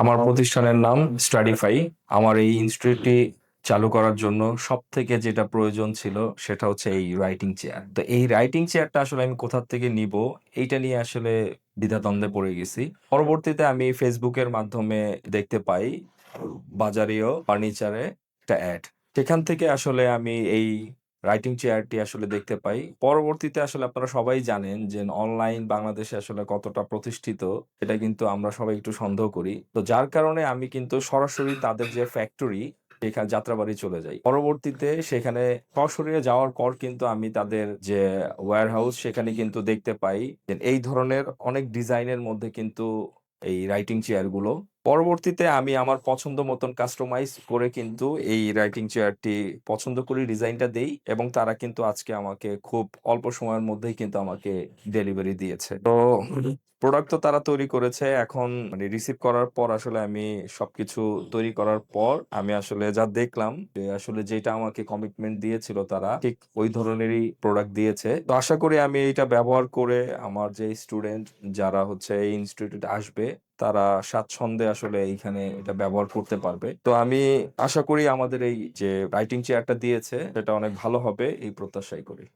আমার প্রতিষ্ঠানের নাম স্টাডিফাই। আমার এই ইনস্টিটিউটটি চালু করার জন্য সবথেকে যেটা প্রয়োজন ছিল সেটা হচ্ছে এই রাইটিং চেয়ার। তো এই রাইটিং চেয়ারটা আসলে আমি কোথা থেকে নিব এইটা নিয়ে আসলে দ্বিধাদ্বন্দ্বে পড়ে গেছি। পরবর্তীতে আমি ফেসবুকের মাধ্যমে দেখতে পাই বাজারিও ফার্নিচারে একটা অ্যাড। সেখান থেকে আসলে আমি এই রাইটিং চেয়ারটি আসলে দেখতে পাই। পরবর্তীতে আসলে আপনারা সবাই জানেন যে অনলাইন বাংলাদেশে আসলে কতটা প্রতিষ্ঠিত এটা কিন্তু আমরা সবাই একটু সন্দেহ করি। তো যার কারণে আমি কিন্তু সরাসরি তাদের যে ফ্যাক্টরি সেখানে যাত্রাবাড়ি চলে যাই। পরবর্তীতে সেখানে সশরীরে যাওয়ার পর কিন্তু আমি তাদের যে ওয়্যারহাউস সেখানে কিন্তু দেখতে পাই যে এই ধরনের অনেক ডিজাইনের মধ্যে কিন্তু এই রাইটিং চেয়ার গুলো। পরবর্তীতে আমি আমার পছন্দ মতন কাস্টমাইজ করে কিন্তু এই রাইটিং চেয়ারটি পছন্দ করি, ডিজাইনটা দেই এবং তারা কিন্তু আজকে আমাকে খুব অল্প সময়ের মধ্যেই কিন্তু আমাকে ডেলিভারি দিয়েছে। তো প্রোডাক্ট তো তারা তৈরি করেছে। এখন মানে রিসিভ করার পর আসলে আমি সবকিছু তৈরি করার পর আমি আসলে যা দেখলাম যে আসলে যেটা আমাকে কমিটমেন্ট দিয়েছিল তারা ঠিক ওই ধরনেরই প্রোডাক্ট দিয়েছে। তো আশা করি আমি এটা ব্যবহার করে আমার যে স্টুডেন্ট যারা হচ্ছে এই ইনস্টিটিউটে আসবে তারা স্বাচ্ছন্দ্যে আসলে এইখানে এটা ব্যবহার করতে পারবে। তো আমি আশা করি আমাদের এই যে রাইটিং চেয়ারটা দিয়েছে সেটা অনেক ভালো হবে এই প্রত্যাশাই করি।